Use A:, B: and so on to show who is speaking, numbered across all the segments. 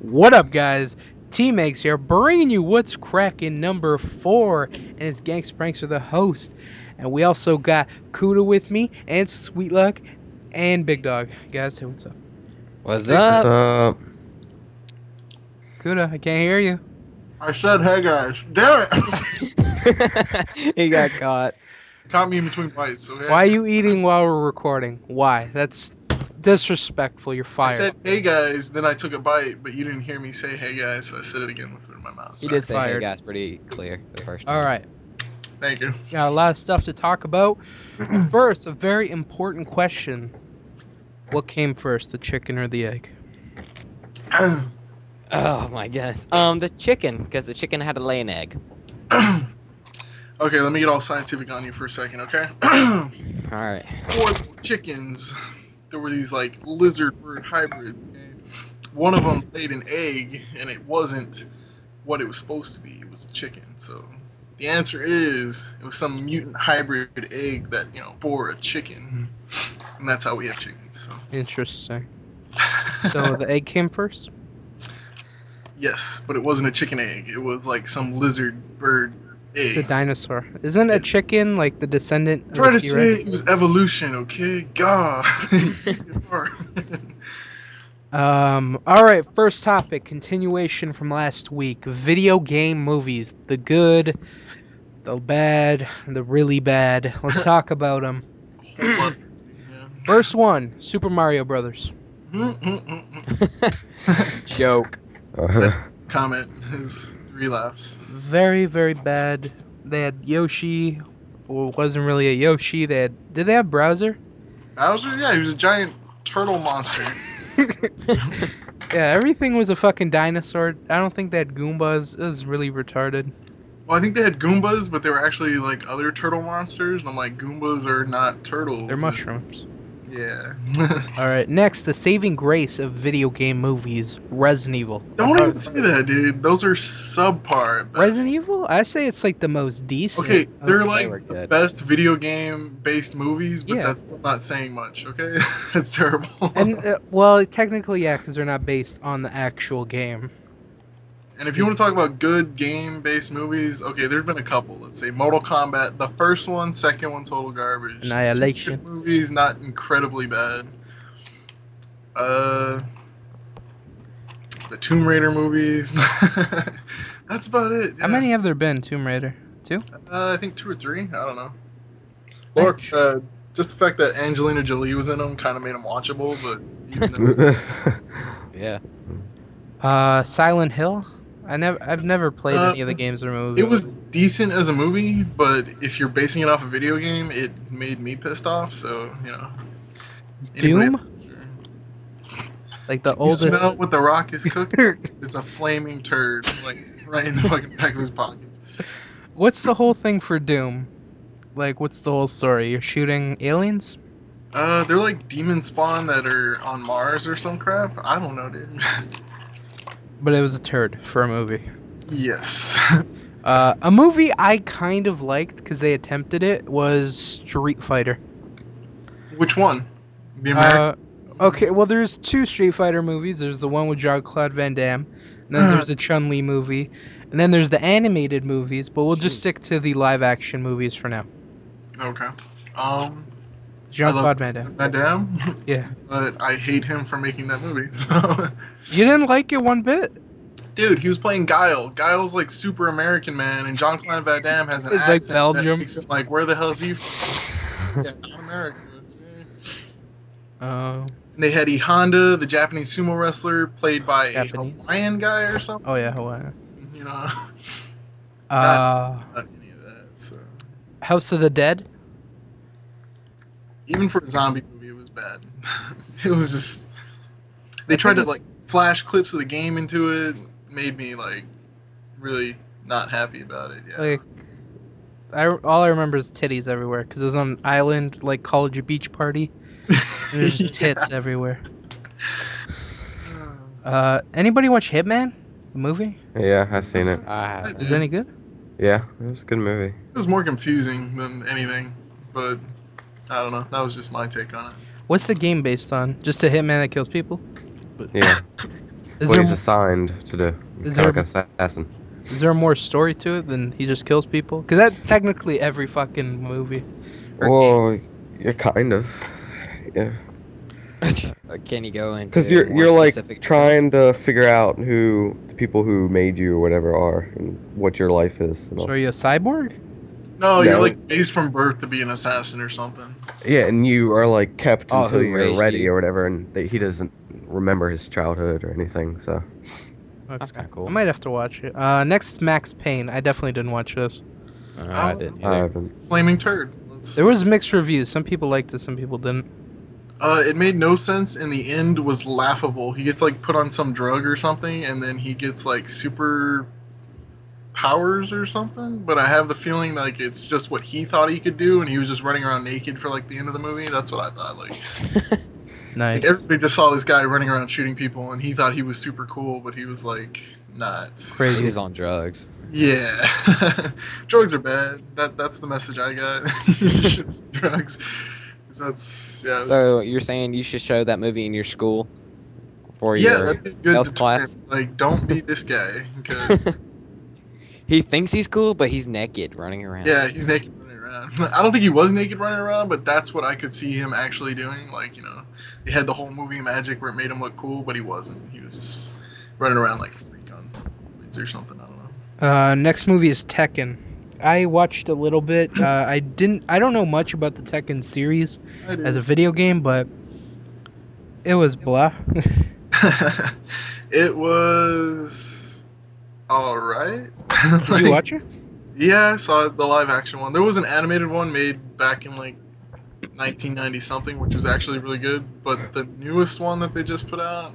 A: What up, guys? Teammates here, bringing you What's Crackin' number 4, and it's Gangsta Pranks for the host. And we also got Kuta with me, and Sweet Luck, and Big Dog. Guys, hey, what's up?
B: What's up?
C: What's up?
A: Kuta, I can't hear you.
D: I said, hey guys. Damn it!
B: He got caught.
D: Caught me in between bites. So
A: Why are you eating while we're recording? Why? That's disrespectful. You're
D: I
A: fired.
D: said, hey guys, then I took a bite, but you didn't hear me say, hey guys, so I said it again with it in my mouth.
B: He
D: Sorry.
B: did say hey
A: Fired.
B: guys pretty clear the first time.
A: All right.
D: Thank you.
A: Got a lot of stuff to talk about. First, a very important question. What came first, the chicken or the egg?
B: Oh my goodness. The chicken, because the chicken had to lay an egg.
D: Okay, let me get all scientific on you for a second, okay?
B: Alright.
D: For chickens, there were these like lizard bird hybrids. Okay? One of them laid an egg, and it wasn't what it was supposed to be. It was a chicken. So the answer is it was some mutant hybrid egg that bore a chicken, and that's how we have chickens. So
A: Interesting. So the egg came first?
D: yes, but it wasn't a chicken egg. It was like some lizard bird egg.
A: It's a dinosaur. Isn't a chicken like the descendant of
D: Try
A: the
D: to say it was evolution, okay? God.
A: Alright, first topic, continuation from last week. Video game movies. The good, the bad, the really bad. Let's talk about them. First one, Super Mario Brothers.
B: Joke.
D: Comment his 3 laughs.
A: Very, very bad. They had Yoshi. Well, it wasn't really a Yoshi. Did they have Browser?
D: Bowser? Yeah, he was a giant turtle monster.
A: Yeah, everything was a fucking dinosaur. I don't think they had Goombas. It was really retarded.
D: Well, I think they had Goombas, but they were actually like other turtle monsters. And I'm like, Goombas are not turtles.
A: They're mushrooms.
D: Yeah.
A: Alright, next, the saving grace of video game movies, Resident Evil.
D: Don't even say that, dude. Those are subpar. at best.
A: Resident Evil? I say it's like the most decent.
D: Okay, they're
B: They
D: like
B: were
D: the
B: good.
D: best video game based movies, but
A: Yeah.
D: that's still not saying much, okay? That's terrible.
A: And, well, technically, yeah, because they're not based on the actual game.
D: And if you want to talk about good game-based movies, okay, there've been a couple. Let's say Mortal Kombat, the first one, second one, total garbage.
A: Annihilation.
D: 2 good movies, not incredibly bad. The Tomb Raider movies. That's about it.
A: How
D: yeah.
A: many have there been, Tomb Raider? 2?
D: I think 2 or 3. I don't know. Or just the fact that Angelina Jolie was in them kind of made them watchable, but even though
B: Yeah.
A: Silent Hill? I've never played any of the games or movies.
D: it was decent as a movie, but if you're basing it off a video game, it made me pissed off. So
A: Doom? Like the
D: You
A: oldest.
D: smell what the Rock is cooking? It's a flaming turd, like right in the fucking back of his pockets.
A: What's the whole thing for Doom? Like, what's the whole story? You're shooting aliens?
D: They're like demon spawn that are on Mars or some crap. I don't know, dude.
A: But it was a turd for a movie.
D: Yes.
A: A movie I kind of liked because they attempted it was Street Fighter.
D: Which one? The American.
A: Okay, well, there's 2 Street Fighter movies. There's the one with Jean-Claude Van Damme, and then there's a Chun-Li movie, and then there's the animated movies, but we'll just stick to the live-action movies for now.
D: Okay.
A: Jean-Claude Van Damme.
D: Van Damme.
A: Yeah.
D: But I hate him for making that movie. So.
A: You didn't like it one bit?
D: Dude, he was playing Guile. Guile's like super American, man, and Jean-Claude Van Damme has an
A: It's like
D: accent
A: Belgium.
D: that makes it like, where the hell is he from? Yeah, not America. And they had E Honda, the Japanese sumo wrestler, played by
A: Japanese?
D: a Hawaiian guy or something.
A: Oh, yeah, Hawaii.
D: You know,
A: Uh,
D: not any of that. So.
A: House of the Dead?
D: Even for a zombie movie, it was bad. It was just they tried to like flash clips of the game into it. Made me like really not happy about it. Yeah.
A: Like, all I remember is titties everywhere because it was on an island, like college beach party. And there's just tits everywhere. Anybody watch Hitman? The movie?
C: Yeah, I seen it.
A: Is it any good?
C: Yeah, it was a good movie.
D: It was more confusing than anything, but I don't know. That was just my take on it.
A: What's the game based on? Just a hitman that kills people?
C: Yeah.
A: Is
C: what
A: there
C: he's assigned to do. He's
A: is
C: kind of
A: there-
C: like an assassin.
A: is there more story to it than he just kills people? Because that's technically every fucking movie. Or game.
C: Well, yeah, kind of. Yeah.
B: Can you go into
C: Because
B: more
C: you're like
B: specific
C: trying to figure out who the people who made you or whatever are and what your life is. And
A: So
C: all.
A: are you a cyborg?
D: No, you're
C: No.
D: like raised from birth to be an assassin or something.
C: Yeah, and you are like kept
B: Oh,
C: until
B: who
C: you're
B: raised
C: ready
B: you?
C: or whatever, and he doesn't remember his childhood or anything. So
B: That's kind of cool.
A: I might have to watch it. Next, Max Payne. I definitely didn't watch this.
B: I didn't
C: I
B: either.
C: haven't.
D: Flaming turd. Let's-
A: There was mixed reviews. Some people liked it, some people didn't.
D: It made no sense, and the end was laughable. He gets like put on some drug or something, and then he gets like super powers or something. But I have the feeling like it's just what he thought he could do, and he was just running around naked for like the end of the movie. That's what I thought. Like
A: Nice.
D: everybody just saw this guy running around shooting people, and he thought he was super cool, but he was like not.
B: He
A: Crazy.
B: was on drugs.
D: Yeah, drugs are bad. That's the message I got. Drugs. 'Cause that's yeah. it was-
B: So you're saying you should show that movie in your school for
D: yeah,
B: your
D: that'd be good
B: health class?
D: deterrent. Like, don't be this guy. 'Cause
B: He thinks he's cool, but he's naked running around.
D: yeah, he's naked running around. I don't think he was naked running around, but that's what I could see him actually doing. Like, you know, he had the whole movie magic where it made him look cool, but he wasn't. He was just running around like a freak on roids or something. I don't know.
A: Next movie is Tekken. I watched a little bit. I don't know much about the Tekken series as a video game, but it was blah.
D: It was all right.
A: Did you watch it?
D: Yeah, I saw the live action one. There was an animated one made back in like 1990 something, which was actually really good. But the newest one that they just put out,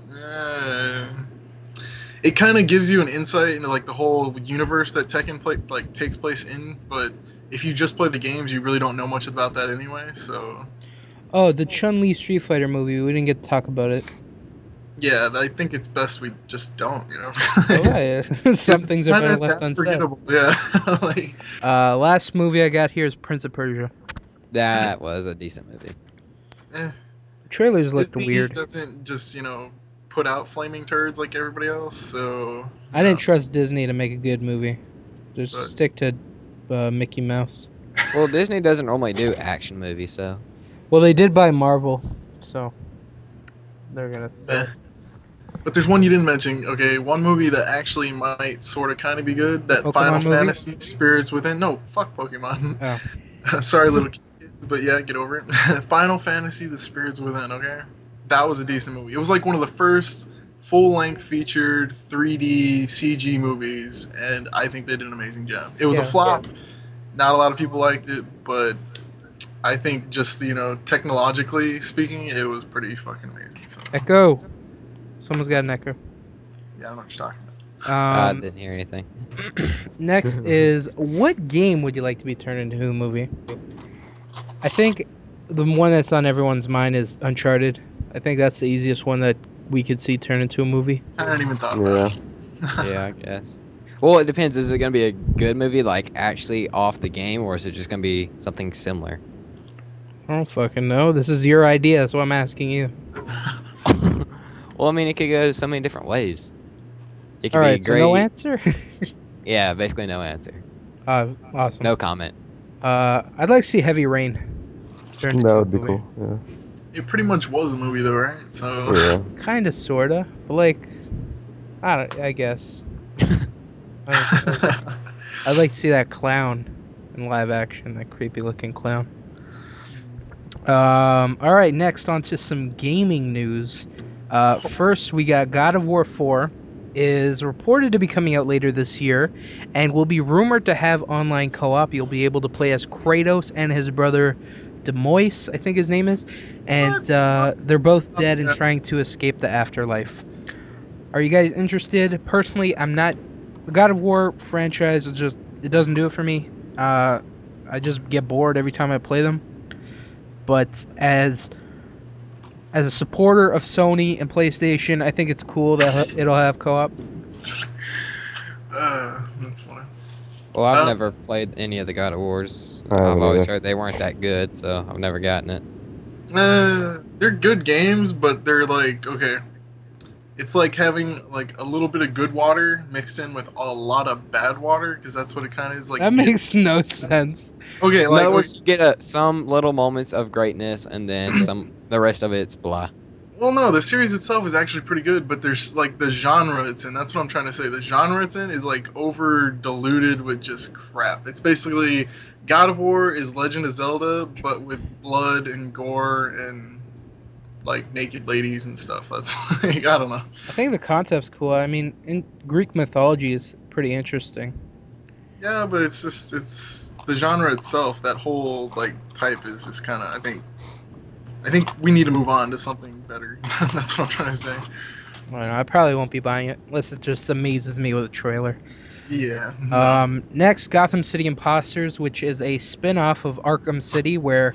D: it kind of gives you an insight into like the whole universe that Tekken takes place in. But if you just play the games, you really don't know much about that anyway. So
A: Oh, the Chun-Li Street Fighter movie. We didn't get to talk about it.
D: yeah, I think it's best we just don't. You know.
A: Oh, yeah. Some things are better
D: Kinda
A: left
D: that
A: unsaid.
D: forgettable, yeah. Like,
A: Last movie I got here is Prince of Persia.
B: That was a decent movie.
A: Trailers looked
D: Disney
A: weird.
D: doesn't just put out flaming turds like everybody else. So
A: I didn't trust Disney to make a good movie. Just
D: But-
A: stick to Mickey Mouse.
B: Well, Disney doesn't normally do action movies, so
A: Well, they did buy Marvel, so they're gonna sell.
D: Eh. But there's one you didn't mention. Okay, one movie that actually might sort of kind of be good. That
A: Pokemon
D: Final
A: movie?
D: Fantasy Spirits Within. No, fuck Pokemon.
A: Oh.
D: Sorry, little kids, but yeah, get over it. Final Fantasy: The Spirits Within. Okay, that was a decent movie. It was like one of the first full-length featured 3D CG movies, and I think they did an amazing job. It was a
A: Yeah.
D: flop. Not a lot of people liked it, but I think just technologically speaking, it was pretty fucking amazing. So
A: Echo. Someone's got an echo.
D: yeah, I don't know what you're talking about.
B: I
A: Um,
B: didn't hear anything.
A: next is, what game would you like to be turned into a movie? I think the one that's on everyone's mind is Uncharted. I think that's the easiest one that we could see turn into a movie.
D: I hadn't even thought about it.
B: Yeah, I guess. Well, it depends. Is it going to be a good movie, like actually off the game, or is it just going to be something similar?
A: I don't fucking know. This is your idea, that's why I'm asking you.
B: Well, I mean, it could go so many different ways. It could
A: Alright,
B: be
A: so
B: great.
A: no answer?
B: Yeah, basically no answer.
A: Awesome.
B: No comment.
A: I'd like to see Heavy Rain. turned into
C: That
A: a
C: would be
A: movie.
C: cool.
D: It pretty much was a movie, though, right? So
C: Yeah.
A: Kinda, sorta. But like, I guess. I'd like to see that clown in live action, that creepy looking clown. Alright, next on to some gaming news. First, we got God of War 4 is reported to be coming out later this year and will be rumored to have online co-op. You'll be able to play as Kratos and his brother Demois, I think his name is, and they're both dead and trying to escape the afterlife. Are you guys interested? Personally, I'm not. The God of War franchise it doesn't do it for me. I just get bored every time I play them. But as a supporter of Sony and PlayStation, I think it's cool that it'll have co-op.
D: that's funny.
B: Well, I've
D: Um,
B: never played any of the God of Wars.
C: I
B: I've
C: haven't
B: always
C: either.
B: heard they weren't that good, so I've never gotten it.
D: They're good games, but they're like, okay, It's like having like a little bit of good water mixed in with a lot of bad water, because that's what it kind of is like.
A: That makes no sense.
D: Okay,
B: In
D: like
B: other words, you get some little moments of greatness, and then the rest of it's blah.
D: well, no, the series itself is actually pretty good, but there's like the genre it's in. That's what I'm trying to say. The genre it's in is like over diluted with just crap. It's basically God of War is Legend of Zelda, but with blood and gore and like naked ladies and stuff. That's like, I don't know.
A: I think the concept's cool. I mean, in Greek mythology is pretty interesting.
D: Yeah, but it's the genre itself. That whole like type is just kind of. I think we need to move on to something better. That's what I'm trying to say.
A: I don't know, I probably won't be buying it unless it just amazes me with a trailer.
D: Yeah.
A: Next, Gotham City Imposters, which is a spin-off of Arkham City, where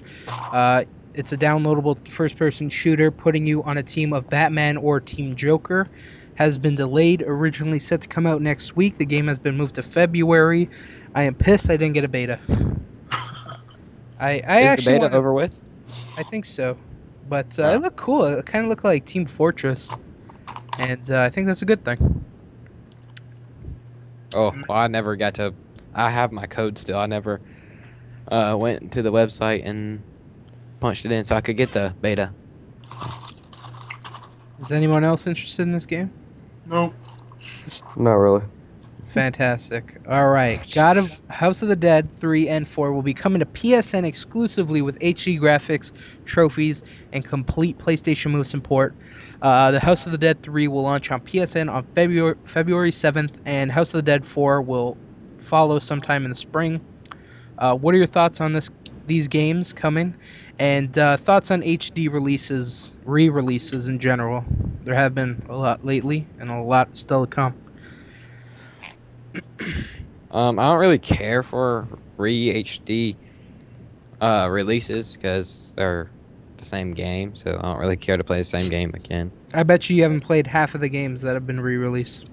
A: it's a downloadable first-person shooter putting you on a team of Batman or Team Joker. Has been delayed, originally set to come out next week. The game has been moved to February. I am pissed I didn't get a beta. I
B: Is
A: actually
B: the beta over with?
A: I think so. But
B: Wow.
A: it looked cool. It kind of looked like Team Fortress. And I think that's a good thing.
B: Oh, well, I never got to. I have my code still. I never went to the website and punched it in so I could get the beta.
A: Is anyone else interested in this game?
D: Nope.
C: Not really.
A: Fantastic. All right. House of the Dead 3 and 4 will be coming to PSN exclusively with HD graphics, trophies, and complete PlayStation Move support. The House of the Dead 3 will launch on PSN on February 7th, and House of the Dead 4 will follow sometime in the spring. What are your thoughts on these games coming? And thoughts on HD releases, re-releases in general? There have been a lot lately, and a lot still to come.
B: I don't really care for re-HD releases because they're the same game, so I don't really care to play the same game again.
A: I bet you haven't played half of the games that have been re-released.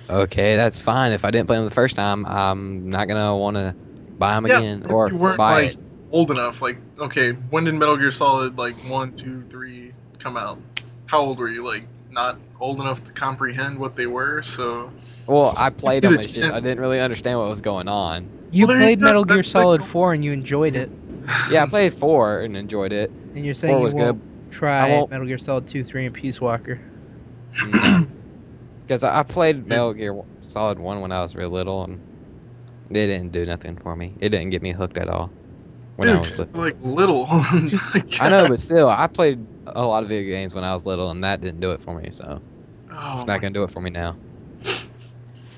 B: Okay, that's fine. If I didn't play them the first time, I'm not gonna want to buy them
D: Yeah,
B: again
D: if
B: or
D: you weren't
B: buy
D: like
B: it.
D: old enough. Like, okay, when did Metal Gear Solid like 1, 2, 3 come out? How old were you? Like, not old enough to comprehend what they were. So
B: Well, I played
D: Give
B: them.
D: it
B: It's
D: a
B: just I
D: chance.
B: didn't really understand what was going on.
A: You
D: Well, there you
A: played
D: go.
A: Metal Gear
D: That's like-
A: Solid 4 and you enjoyed it.
B: Yeah, I played 4 and enjoyed it.
A: And you're saying
B: 4
A: you
B: was
A: won't
B: good.
A: try
B: I won't-
A: Metal Gear Solid 2, 3, and Peace Walker.
B: Because I played Metal Gear Solid 1 when I was real little, and it didn't do nothing for me. It didn't get me hooked at all. When I
D: Dude,
B: was
D: 'cause
B: little.
D: you're, like little.
B: I know, but still, I played a lot of video games when I was little, and that didn't do it for me, so
D: Oh,
B: it's not going to do it for me now.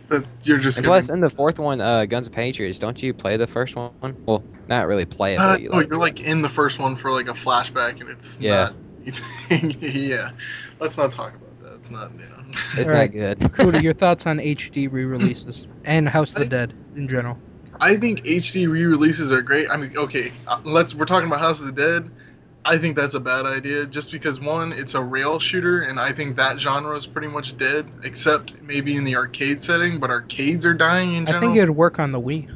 D: that you're just
B: And
D: gonna,
B: plus, in the fourth one, Guns of Patriots, don't you play the first one? Well, not really play it, but you
D: no, you're like in the first one for like a flashback, and it's
B: Yeah.
D: not anything. Yeah, let's not talk about that. It's not,
B: it's
A: Alright.
B: not good.
A: Kuta, your thoughts on HD re-releases and House of the Dead in general?
D: I think HD re-releases are great. I mean, okay, we're talking about House of the Dead. I think that's a bad idea, just because one, it's a rail shooter, and I think that genre is pretty much dead, except maybe in the arcade setting. But arcades are dying in
A: I
D: general.
A: think it would work on the Wii.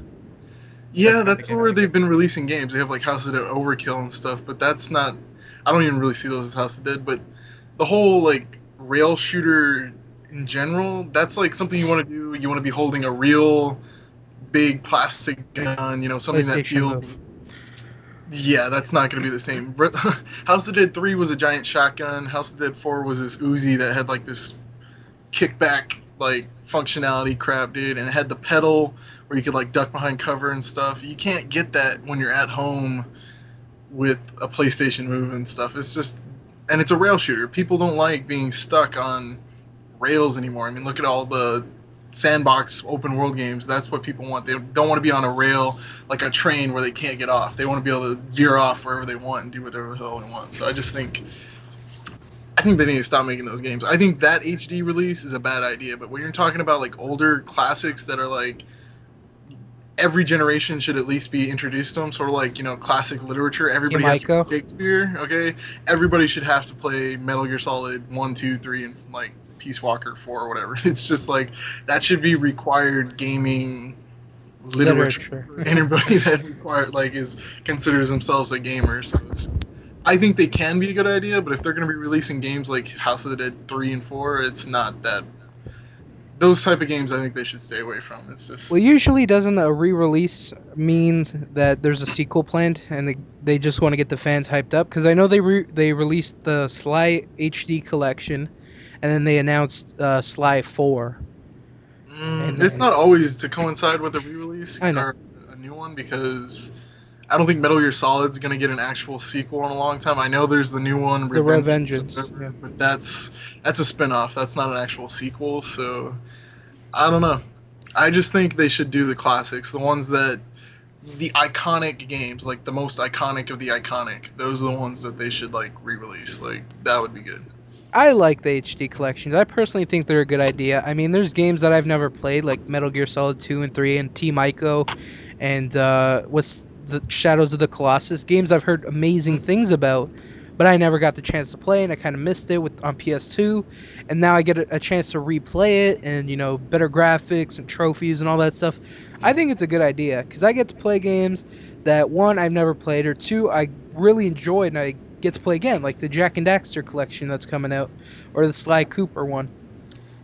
D: Yeah, that's where they've been releasing games. They have like House of the Dead Overkill and stuff, but that's not. I don't even really see those as House of the Dead. But the whole like rail shooter in general, that's like something you want to do. You want to be holding a real big plastic gun, something that
A: PlayStation
D: feels.
A: move.
D: Yeah, that's not going to be the same. House of the Dead 3 was a giant shotgun. House of the Dead 4 was this Uzi that had like this kickback like functionality crap, dude, and it had the pedal where you could like duck behind cover and stuff. You can't get that when you're at home with a PlayStation Move and stuff. It's just, and it's a rail shooter. People don't like being stuck on rails anymore. I mean, look at all the sandbox open world games. That's what people want. They don't want to be on a rail like a train where they can't get off. They want to be able to veer off wherever they want and do whatever the hell they want. So I think they need to stop making those games. I think that HD release is a bad idea. But when you're talking about like older classics that are like every generation should at least be introduced to them, sort of like classic literature. Everybody has to
A: Kimiko.
D: read Shakespeare. Okay, everybody should have to play Metal Gear Solid 1, 2, 3, and like Peace Walker 4 or whatever. It's just like that should be required gaming literature.
A: Literature.
D: Anybody that considers themselves a gamer. So I think they can be a good idea, but if they're going to be releasing games like House of the Dead 3 and 4, it's not that. Those type of games, I think they should stay away from. It's just.
A: Well, usually doesn't a re-release mean that there's a sequel planned and they just want to get the fans hyped up? Because I know they released the Sly HD collection, and then they announced Sly 4.
D: It's not always to coincide with a re-release
A: I know.
D: or a new one, because I don't think Metal Gear Solid's going to get an actual sequel in a long time. I know there's the new one,
A: The
D: Revengeance,
A: Revengeance, yeah.
D: but that's a spin-off. That's not an actual sequel, so I don't know. I just think they should do the classics, the ones that the iconic games, like the most iconic of the iconic. Those are the ones that they should like re-release. Like that would be good.
A: I like the HD collections. I personally think they're a good idea. I mean, there's games that I've never played, like Metal Gear Solid 2 and 3 and Team Ico and what's the Shadows of the Colossus. Games I've heard amazing things about, but I never got the chance to play, and I kind of missed it on PS2. And now I get a chance to replay it, and better graphics and trophies and all that stuff. I think it's a good idea because I get to play games that, one, I've never played, or two, I really enjoyed and I get to play again, like the Jack and Daxter collection that's coming out, or the Sly Cooper one.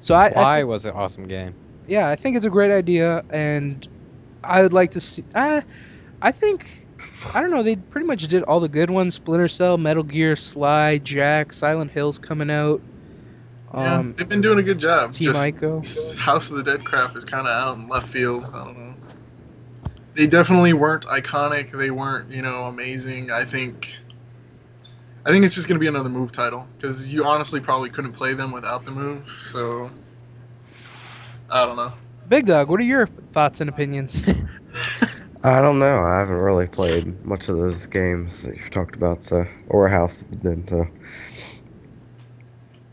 A: So
B: Sly was an awesome game.
A: Yeah, I think it's a great idea, and I would like to see. I think, I don't know, they pretty much did all the good ones: Splinter Cell, Metal Gear, Sly, Jack, Silent Hill's coming out.
D: Yeah, they've been doing a good job.
A: Team
D: Just
A: Ico.
D: House of the Dead crap is kind of out in left field. I don't know. They definitely weren't iconic. They weren't, amazing. I think it's just gonna be another Move title because you honestly probably couldn't play them without the Move. So I don't know.
A: Big Dog, what are your thoughts and opinions?
C: I don't know. I haven't really played much of those games that you talked about, or House then. So.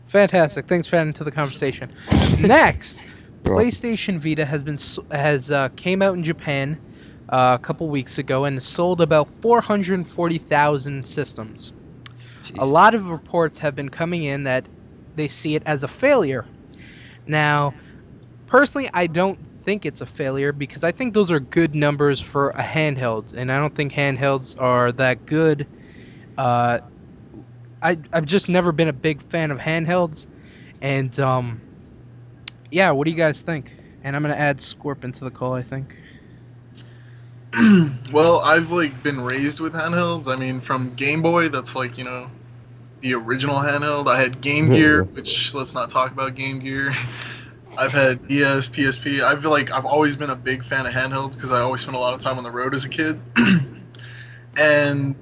A: Fantastic. Thanks for adding to the conversation. Next, PlayStation Vita has came out in Japan a couple weeks ago and sold about 440,000 systems.
B: Jeez.
A: A lot of reports have been coming in that they see it as a failure. Now, personally, I don't think it's a failure because I think those are good numbers for a handheld, and I don't think handhelds are that good. I've just never been a big fan of handhelds, and yeah, what do you guys think? And I'm gonna add Scorp into the call, I think.
D: Well, I've been raised with handhelds. I mean, from Game Boy, that's the original handheld. I had Game Gear, which let's not talk about Game Gear. I've had DS, PSP. I've always been a big fan of handhelds because I always spent a lot of time on the road as a kid. And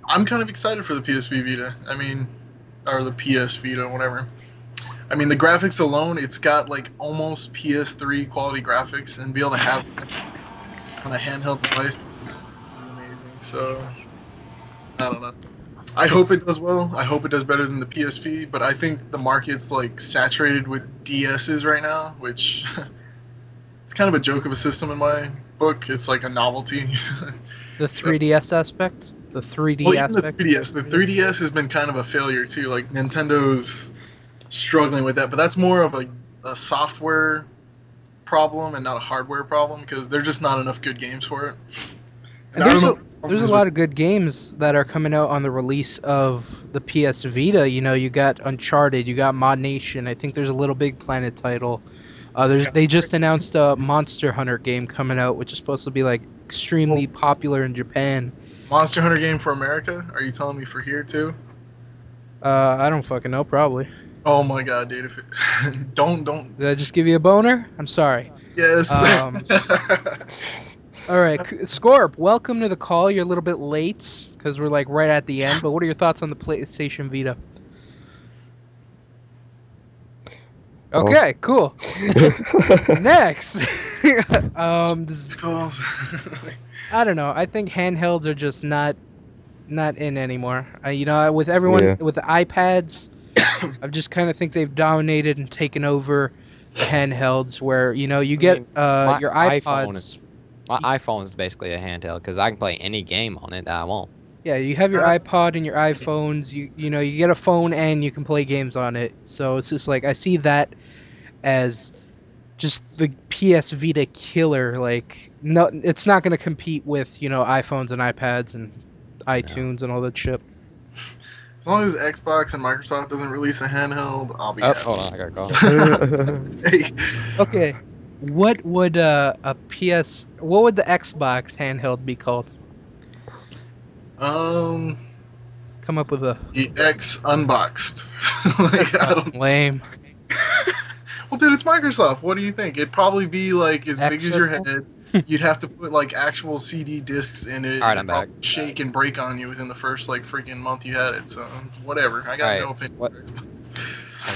D: I'm kind of excited for the PSP Vita. I mean, or the PS Vita, whatever. I mean, the graphics alone, it's got almost PS3 quality graphics, and be able to have on a handheld device is amazing. So, I don't know. I hope it does well. I hope it does better than the PSP, but I think the market's saturated with DSs right now, which it's kind of a joke of a system in my book. It's like a novelty.
A: The 3DS aspect? The 3D
D: Well, even
A: aspect?
D: The 3DS has been kind of a failure too. Nintendo's struggling with that, but that's more of a software problem and not a hardware problem because there's just not enough good games for it. And
A: There's a lot of good games that are coming out on the release of the PS Vita. You got Uncharted, you got Mod Nation. I think there's a Little Big Planet title. They just announced a Monster Hunter game coming out, which is supposed to be extremely popular in Japan.
D: Monster Hunter game for America? Are you telling me for here too?
A: I don't fucking know, probably.
D: Oh my god, dude! If it, don't.
A: Did I just give you a boner? I'm sorry.
D: Yes.
A: All right, Scorp, welcome to the call. You're a little bit late because we're right at the end. But what are your thoughts on the PlayStation Vita? Okay, cool. Next, I don't know. I think handhelds are just not in anymore. With everyone with the iPads, I just kind of think they've dominated and taken over the handhelds. Where you get your iPods.
B: My iPhone is basically a handheld because I can play any game on it that I want.
A: Yeah, you have your iPod and your iPhones. You get a phone and you can play games on it. So it's just I see that as just the PS Vita killer. No, it's not going to compete with iPhones and iPads and iTunes and all that shit.
D: As long as Xbox and Microsoft doesn't release a handheld, I'll be
B: Oh,
D: happy.
B: hold on, I got a call.
D: Hey,
A: Okay, what would the Xbox handheld be called? Come up with a
D: the X unboxed. Like, I don't.
A: lame.
D: Well, dude, it's Microsoft. What do you think? It'd probably be like as big as your
A: Xbox?
D: head. You'd have to put like actual CD discs in it.
B: All right,
D: and
B: I'm back.
D: Shake and break on you within the first like freaking month you had it. So whatever. I got
B: All right,
D: no opinion.
B: what-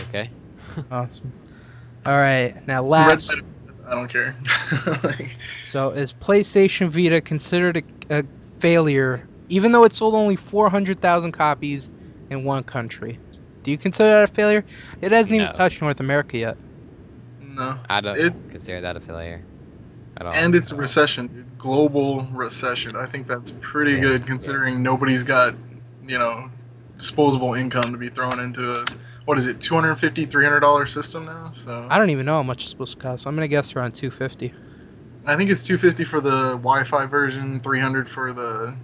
B: Okay.
A: Awesome. All right, now
D: Red
A: last.
D: Dead, I don't care. Like,
A: So is PlayStation Vita considered a failure, even though it sold only 400,000 copies in one country? Do you consider that a failure? It hasn't even
B: No.
A: touched North America yet.
D: no.
B: I don't
D: It-
B: consider that a failure at all.
D: And it's a recession, dude. Global recession. I think that's pretty
B: Yeah.
D: good considering nobody's got, disposable income to be thrown into a, what is it, $250, $300 system now? So
A: I don't even know how much it's supposed to cost. I'm gonna guess around 250.
D: I think it's $250 for the Wi-Fi version, $300 for the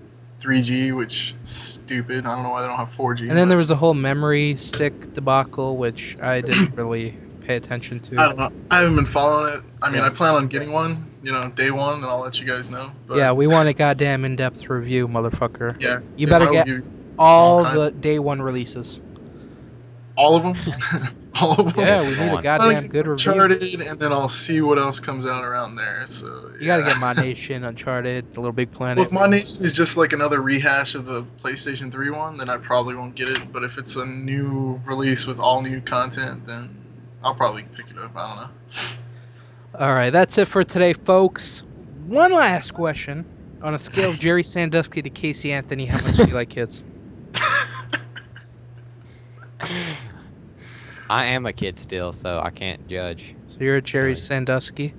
D: 3G, which is stupid. I don't know why they don't have 4G.
A: And then
D: but
A: there was a whole memory stick debacle, which I didn't really pay attention to.
D: I don't know. I haven't been following it. I mean,
A: Yeah.
D: I plan on getting one, day one, and I'll let you guys know. But
A: Yeah, we want a goddamn in-depth review, motherfucker.
D: yeah.
A: You better
D: I will
A: get
D: give you
A: all
D: all
A: the day one releases.
D: all of them. All of them.
A: Yeah, we need a
B: on.
D: I'll
A: goddamn
D: get
A: good review.
D: Uncharted, and then I'll see what else comes out around there. So
A: You gotta
D: yeah.
A: get Mod Nation, Uncharted, A Little Big Planet.
D: Well, if My Nation is just like another rehash of the PlayStation 3 one, then I probably won't get it. But if it's a new release with all new content, then I'll probably pick it up. I don't know.
A: All right, that's it for today, folks. One last question. On a scale of Jerry Sandusky to Casey Anthony, how much do you like kids?
B: I am a kid still, so I can't judge.
A: So you're a Jerry Sandusky.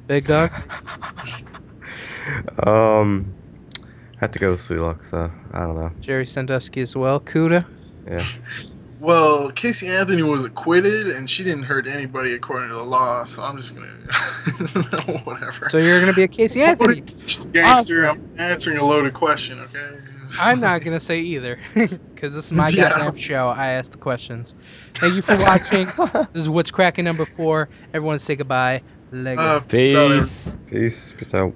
A: Big dog?
C: Have to go with Sweet Luck, so I don't know.
A: Jerry Sandusky as well. Kuta?
C: Yeah.
D: Well, Casey Anthony was acquitted, and she didn't hurt anybody according to the law. So I'm just gonna whatever.
A: So you're going to be a Casey Anthony.
D: Gangster, I'm answering a loaded question. Okay.
A: I'm not going to say either. Because this is my
D: Yeah.
A: goddamn show. I ask the questions. Thank you for watching. This is What's Crackin' number 4. Everyone say goodbye. Lego.
D: Peace out, everyone.
B: Peace.
C: Peace. Peace out.